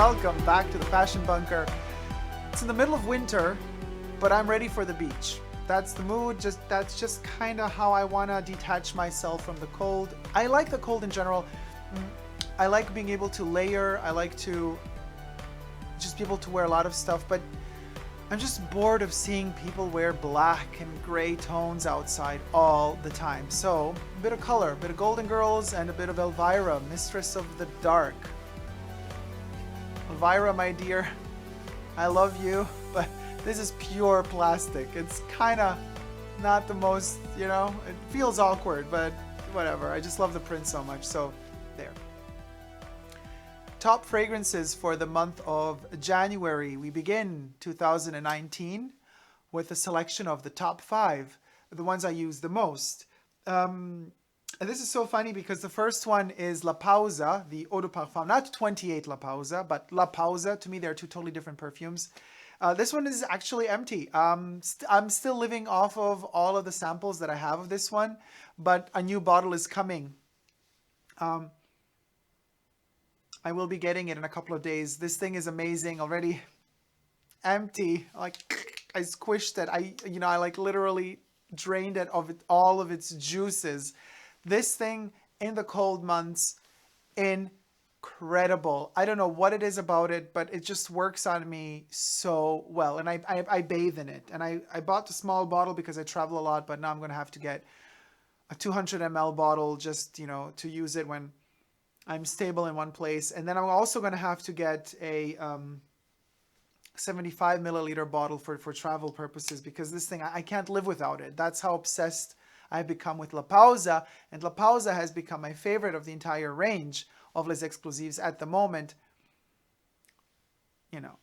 Welcome back to the Fashion Bunker. It's in the middle of winter, but I'm ready for the beach. That's the mood. That's just kind of how I want to detach myself from the cold. I like the cold in general. I like being able to layer. I like to just be able to wear a lot of stuff, but I'm just bored of seeing people wear black and gray tones outside all the time. So a bit of color, a bit of Golden Girls, and a bit of Elvira, Mistress of the Dark. Elvira, my dear, I love you, but this is pure plastic. It's kind of not the most, you know, it feels awkward, but whatever. I just love the print so much, so there. Top fragrances for the month of January. We begin 2019 with a selection of the top 5, the ones I use the most. And this is so funny because the first one is La Pausa, the Eau de Parfum, not 28 La Pausa, but La Pausa. To me, they're two totally different perfumes. This one is actually empty. I'm still living off of all of the samples that I have of this one, but a new bottle is coming. I will be getting it in a couple of days. This thing is amazing. Already empty. Like I squished it. I like literally drained it of all of its juices. This thing in the cold months, incredible. I don't know what it is about it, but it just works on me so well. And I bathe in it. And I bought the small bottle because I travel a lot, but now I'm going to have to get a 200 ml bottle just, you know, to use it when I'm stable in one place. And then I'm also going to have to get a 75 milliliter bottle for travel purposes, because this thing, I can't live without it. That's how obsessed I've become with La Pausa. And La Pausa has become my favorite of the entire range of Les Exclusives at the moment. You know,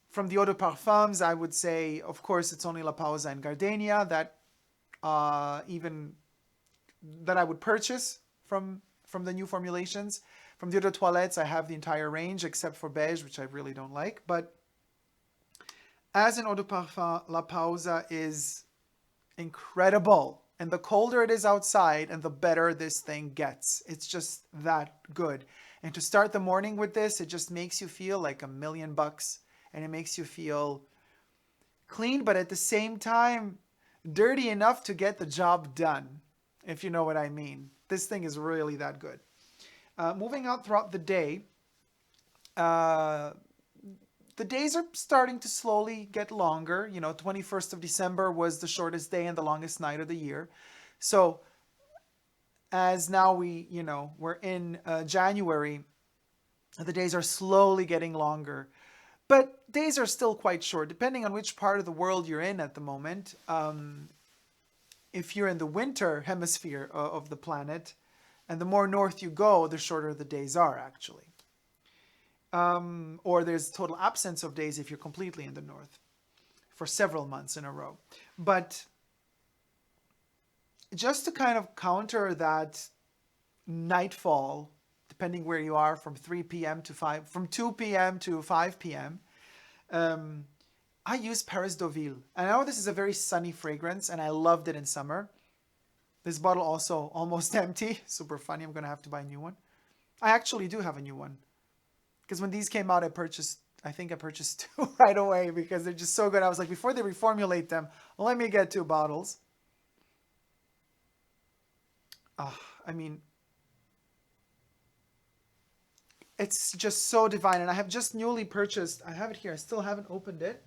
from the Eau de Parfums, I would say, of course, it's only La Pausa and Gardenia that I would purchase from the new formulations. From the Eau de Toilettes, I have the entire range except for beige, which I really don't like. But as an Eau de Parfum, La Pausa is incredible. And the colder it is outside, and the better this thing gets. It's just that good. And to start the morning with this, it just makes you feel like $1,000,000. And it makes you feel clean, but at the same time, dirty enough to get the job done, if you know what I mean. This thing is really that good. Moving out throughout the day, the days are starting to slowly get longer. You know, 21st of December was the shortest day and the longest night of the year. So as now we're in January, the days are slowly getting longer. But days are still quite short, depending on which part of the world you're in at the moment. If you're in the winter hemisphere of the planet, and the more north you go, the shorter the days are, actually. Or there's total absence of days if you're completely in the north for several months in a row. But just to kind of counter that nightfall, depending where you are, from 3 p.m. to 5, from 2 p.m. to 5 p.m., I use Paris Deauville. I know this is a very sunny fragrance, and I loved it in summer. This bottle also almost empty. Super funny. I'm going to have to buy a new one. I actually do have a new one. Because when these came out, I think I purchased 2 right away because they're just so good. I was like, before they reformulate them, let me get 2 bottles. I mean, it's just so divine. And I have just newly purchased, I have it here. I still haven't opened it.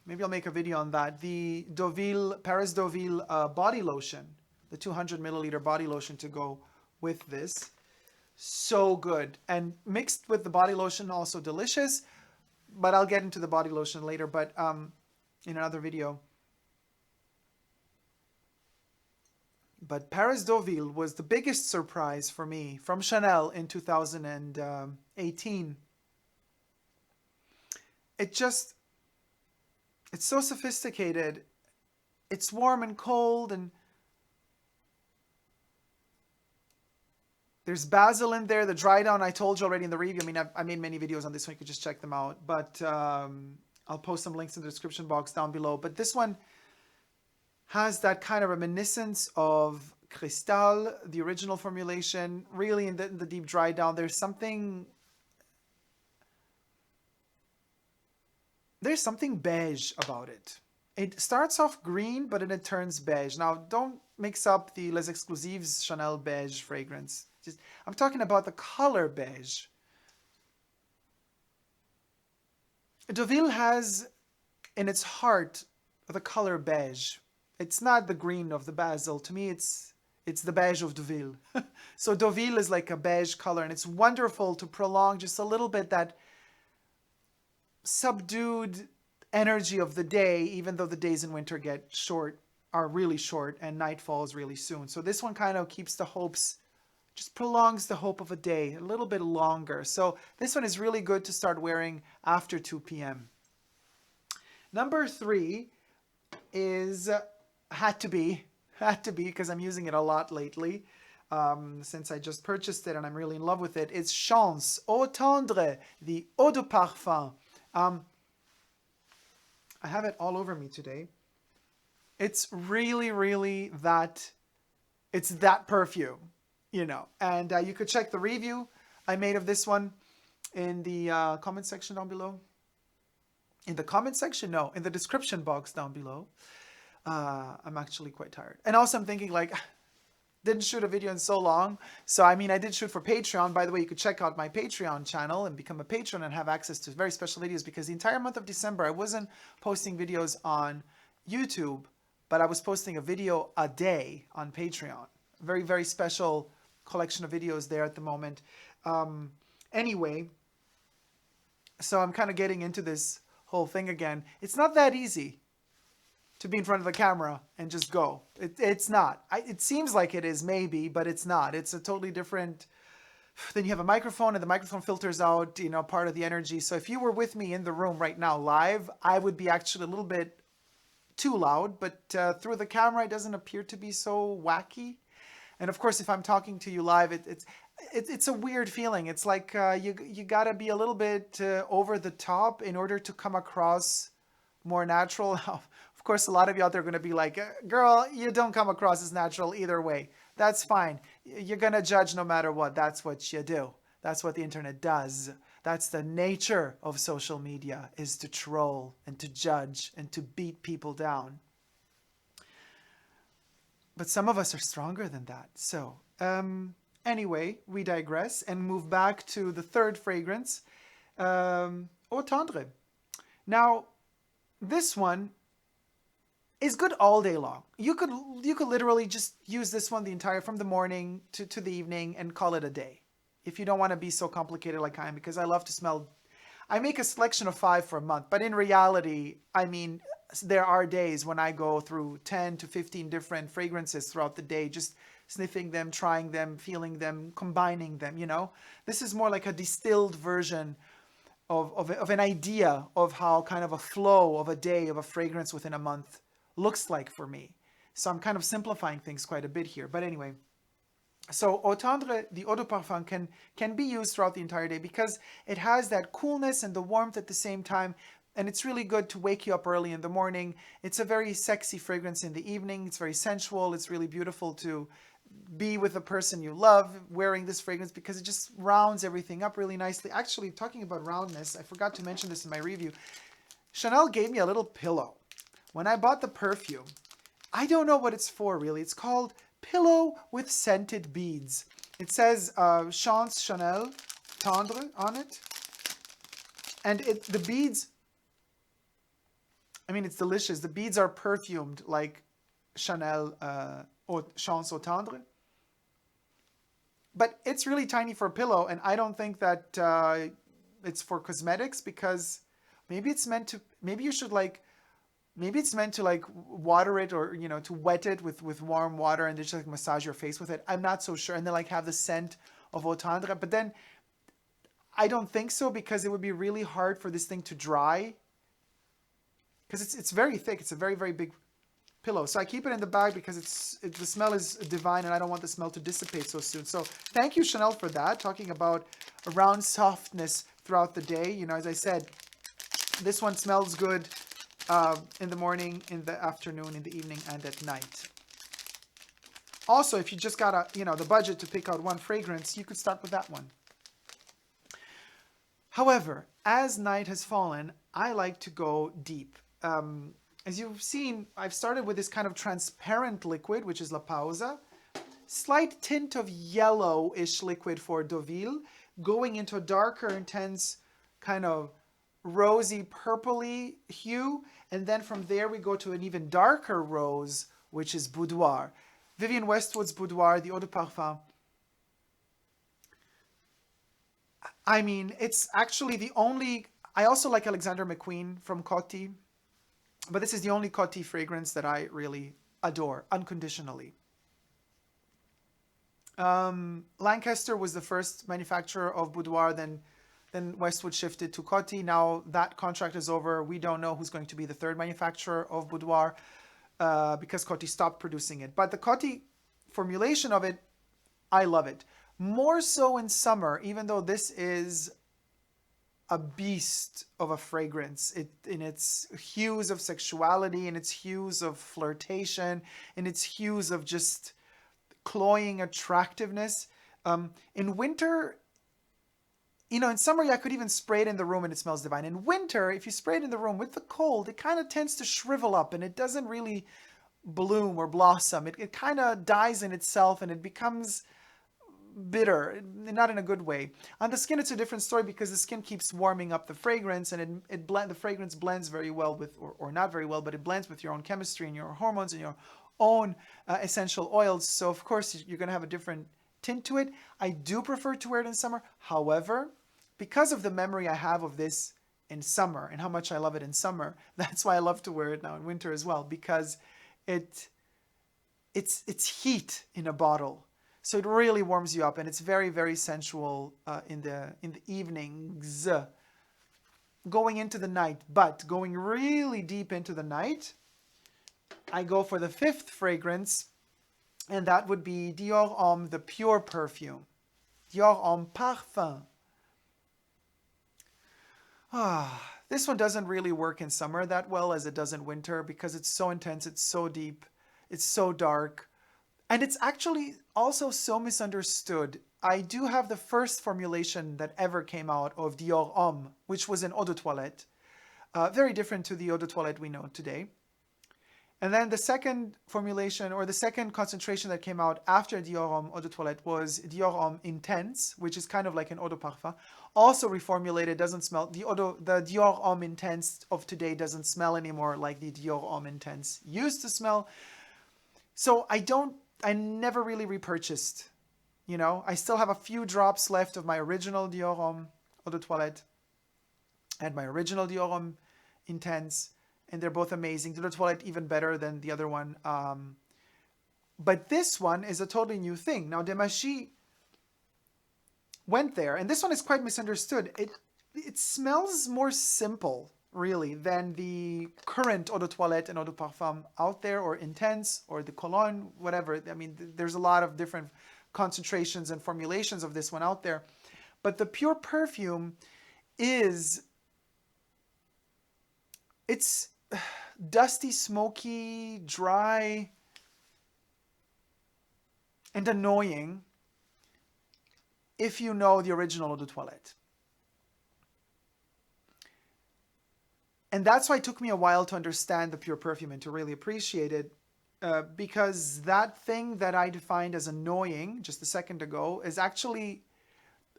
Maybe I'll make a video on that. The Paris Deauville body lotion, the 200 milliliter body lotion to go with this. So good. And mixed with the body lotion, also delicious. But I'll get into the body lotion later, but in another video. But Paris Deauville was the biggest surprise for me from Chanel in 2018. It's so sophisticated. It's warm and cold, and there's basil in there. The dry down, I told you already in the review. I mean, I made many videos on this one. You could just check them out. But I'll post some links in the description box down below. But this one has that kind of reminiscence of Cristal, the original formulation. Really in the deep dry down, there's something beige about it. It starts off green, but then it turns beige. Now, don't mix up the Les Exclusives Chanel beige fragrance. I'm talking about the color beige. Deauville has in its heart the color beige. It's not the green of the basil. To me, it's the beige of Deauville. So Deauville is like a beige color, and it's wonderful to prolong just a little bit that subdued energy of the day, even though the days in winter are really short, and night falls really soon. So this one kind of keeps the hopes, just prolongs the hope of a day a little bit longer. So this one is really good to start wearing after 2 p.m. Number 3 is, had to be, because I'm using it a lot lately, since I just purchased it and I'm really in love with it. It's Chance Eau Tendre, the Eau de Parfum. I have it all over me today. It's really, really it's that perfume, you know. And you could check the review I made of this one in the comment section down below. In the comment section? No, in the description box down below. I'm actually quite tired. And also I'm thinking like, didn't shoot a video in so long. So, I mean, I did shoot for Patreon. By the way, you could check out my Patreon channel and become a patron and have access to very special videos, because the entire month of December, I wasn't posting videos on YouTube, but I was posting a video a day on Patreon. Very, very special collection of videos there at the moment. Anyway, so I'm kind of getting into this whole thing again. It's not that easy to be in front of the camera and just go. It's not. It seems like it is, maybe, but it's not. It's a totally different. Then you have a microphone, and the microphone filters out, you know, part of the energy. So if you were with me in the room right now live, I would be actually a little bit too loud, but through the camera, it doesn't appear to be so wacky. And of course, if I'm talking to you live, it's a weird feeling. It's like you gotta be a little bit over the top in order to come across more natural. Of course, a lot of you out there are going to be like, girl, you don't come across as natural either way. That's fine. You're going to judge no matter what. That's what you do. That's what the internet does. That's the nature of social media, is to troll and to judge and to beat people down. But some of us are stronger than that. So anyway, we digress and move back to the third fragrance, Eau Tendre. Now, this one is good all day long. You could literally just use this one from the morning to the evening and call it a day. If you don't want to be so complicated like I am, because I love to smell. I make a selection of 5 for a month, but in reality, I mean, there are days when I go through 10 to 15 different fragrances throughout the day, just sniffing them, trying them, feeling them, combining them, you know. This is more like a distilled version of an idea of how kind of a flow of a day of a fragrance within a month looks like for me. So I'm kind of simplifying things quite a bit here. But anyway, so Eau Tendre, the Eau de Parfum, can be used throughout the entire day because it has that coolness and the warmth at the same time. And it's really good to wake you up early in the morning. It's a very sexy fragrance in the evening. It's very sensual. It's really beautiful to be with a person you love wearing this fragrance because it just rounds everything up really nicely. Actually, talking about roundness, I forgot to mention this in my review. Chanel gave me a little pillow when I bought the perfume. I don't know what it's for, really. It's called Pillow with Scented Beads. It says Chance Chanel Tendre on it. And the beads, I mean, it's delicious. The beads are perfumed like Chanel Chance Eau Tendre. But it's really tiny for a pillow, and I don't think that it's for cosmetics, because maybe it's meant to, maybe it's meant to like water it, or, you know, to wet it with warm water and just like massage your face with it. I'm not so sure. And then like have the scent of Eau Tendre. But then I don't think so, because it would be really hard for this thing to dry. Because it's very thick. It's a very, very big pillow. So I keep it in the bag because the smell is divine, and I don't want the smell to dissipate so soon. So thank you, Chanel, for that. Talking about around softness throughout the day. You know, as I said, this one smells good in the morning, in the afternoon, in the evening, and at night. Also, if you just got the budget to pick out one fragrance, you could start with that one. However, as night has fallen, I like to go deep. As you've seen, I've started with this kind of transparent liquid, which is La Pausa. Slight tint of yellowish liquid for Deauville, going into a darker, intense, kind of rosy, purpley hue. And then from there, we go to an even darker rose, which is Boudoir. Vivienne Westwood's Boudoir, the Eau de Parfum. I mean, it's actually the only... I also like Alexander McQueen from Coty, but this is the only Coty fragrance that I really adore unconditionally. Lancaster was the first manufacturer of Boudoir, then Westwood shifted to Coty. Now that contract is over. We don't know who's going to be the third manufacturer of Boudoir because Coty stopped producing it. But the Coty formulation of it, I love it. More so in summer, even though this is a beast of a fragrance in its hues of sexuality, in its hues of flirtation, in its hues of just cloying attractiveness. In winter, in summer, I could even spray it in the room and it smells divine. In winter, if you spray it in the room with the cold, it kind of tends to shrivel up and it doesn't really bloom or blossom. It kind of dies in itself and it becomes bitter, not in a good way. On the skin, it's a different story because the skin keeps warming up the fragrance and the fragrance blends very well with, or not very well, but it blends with your own chemistry and your hormones and your own essential oils. So of course you're going to have a different tint to it. I do prefer to wear it in summer. However, because of the memory I have of this in summer and how much I love it in summer, that's why I love to wear it now in winter as well, because it's heat in a bottle. So it really warms you up and it's very, very sensual in the evenings going into the night. But going really deep into the night, I go for the fifth fragrance, and that would be Dior Homme, the Pure perfume. Dior Homme Parfum. This one doesn't really work in summer that well as it does in winter because it's so intense, it's so deep, it's so dark. And it's actually also so misunderstood. I do have the first formulation that ever came out of Dior Homme, which was an eau de toilette. Very different to the eau de toilette we know today. And then the second formulation, or the second concentration that came out after Dior Homme Eau de Toilette was Dior Homme Intense, which is kind of like an eau de parfum. Also reformulated, doesn't smell, the Dior Homme Intense of today doesn't smell anymore like the Dior Homme Intense used to smell. So I never really repurchased, I still have a few drops left of my original Dior Homme Eau de Toilette and my original Dior Homme Intense. And they're both amazing. The toilette even better than the other one. But this one is a totally new thing. Now, Demachy went there, and this one is quite misunderstood. It smells more simple, really, than the current eau de toilette and eau de parfum out there, or Intense, or the Cologne, whatever. I mean, there's a lot of different concentrations and formulations of this one out there. But the Pure perfume it's dusty, smoky, dry, and annoying if you know the original eau de toilette. And that's why it took me a while to understand the Pure perfume and to really appreciate it, because that thing that I defined as annoying just a second ago is actually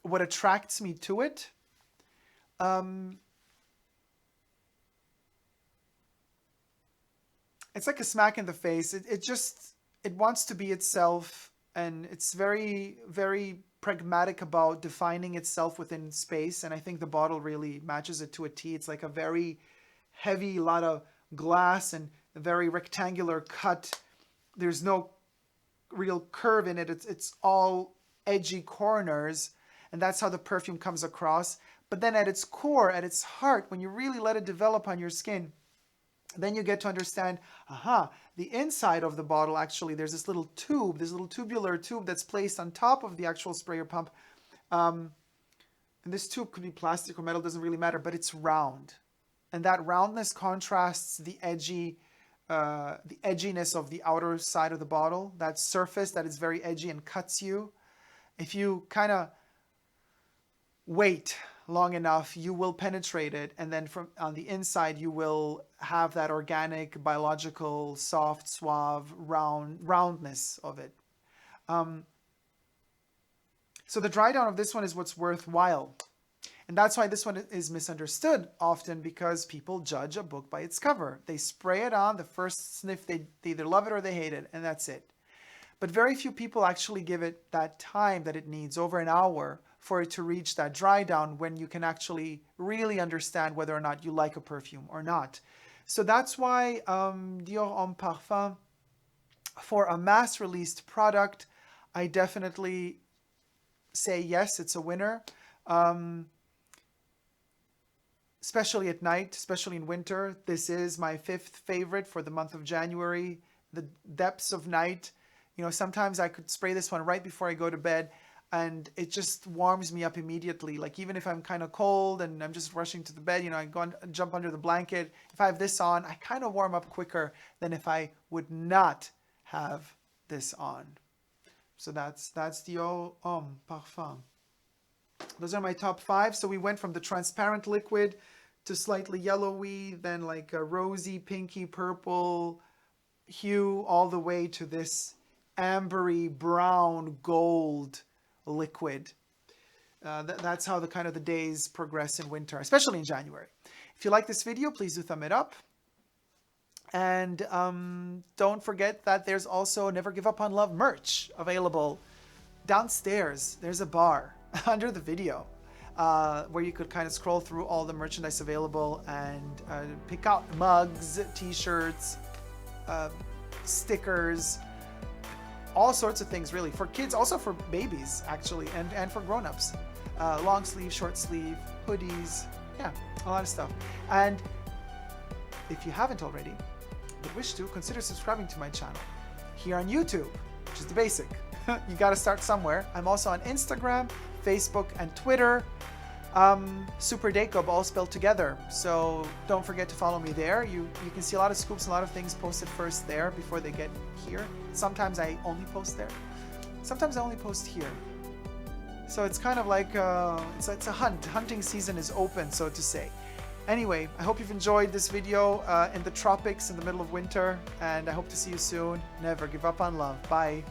what attracts me to it. It's like a smack in the face. It wants to be itself, and it's very, very pragmatic about defining itself within space. And I think the bottle really matches it to a T. It's like a very heavy, lot of glass and a very rectangular cut. There's no real curve in it. It's all edgy corners, and that's how the perfume comes across. But then at its core, at its heart, when you really let it develop on your skin, then you get to understand, the inside of the bottle, actually, there's this little tube, this little tubular tube that's placed on top of the actual sprayer pump. And this tube could be plastic or metal, doesn't really matter, but it's round. And that roundness contrasts the edgy the edginess of the outer side of the bottle, that surface that is very edgy and cuts you. If you kind of wait long enough, you will penetrate it, and then from on the inside you will have that organic, biological, soft, suave, roundness of it. So the dry down of this one is what's worthwhile. And that's why this one is misunderstood often, because people judge a book by its cover. They spray it on, the first sniff, they either love it or they hate it, and that's it. But very few people actually give it that time that it needs, over an hour, for it to reach that dry down, when you can actually really understand whether or not you like a perfume or not. So that's why Dior Homme Parfum, for a mass-released product, I definitely say yes, it's a winner. Especially at night, especially in winter. This is my 5th favorite for the month of January. The depths of night. You know, sometimes I could spray this one right before I go to bed, and it just warms me up immediately. Like, even if I'm kind of cold and I'm just rushing to the bed, you know, I go and jump under the blanket. If I have this on, I kind of warm up quicker than if I would not have this on. So that's Dior Homme Parfum. Those are my top 5. So we went from the transparent liquid to slightly yellowy, then like a rosy, pinky, purple hue, all the way to this ambery, brown, gold liquid. That's how the kind of the days progress in winter, especially in January. If you like this video, please do thumb it up. And don't forget that there's also Never Give Up on Love merch available downstairs. There's a bar under the video where you could kind of scroll through all the merchandise available and pick out mugs, t-shirts, stickers, all sorts of things, really, for kids, also for babies actually, and for grown-ups. Long sleeve, short sleeve, hoodies, yeah, a lot of stuff. And if you haven't already but wish to, consider subscribing to my channel here on YouTube, which is the basic. You got to start somewhere. I'm also on Instagram, Facebook, and Twitter. Super Dacob, all spelled together. So don't forget to follow me there. You can see a lot of scoops, a lot of things posted first there before they get here. Sometimes I only post there. Sometimes I only post here. So it's kind of like it's a hunt. Hunting season is open, so to say. Anyway, I hope you've enjoyed this video in the tropics in the middle of winter, and I hope to see you soon. Never give up on love. Bye.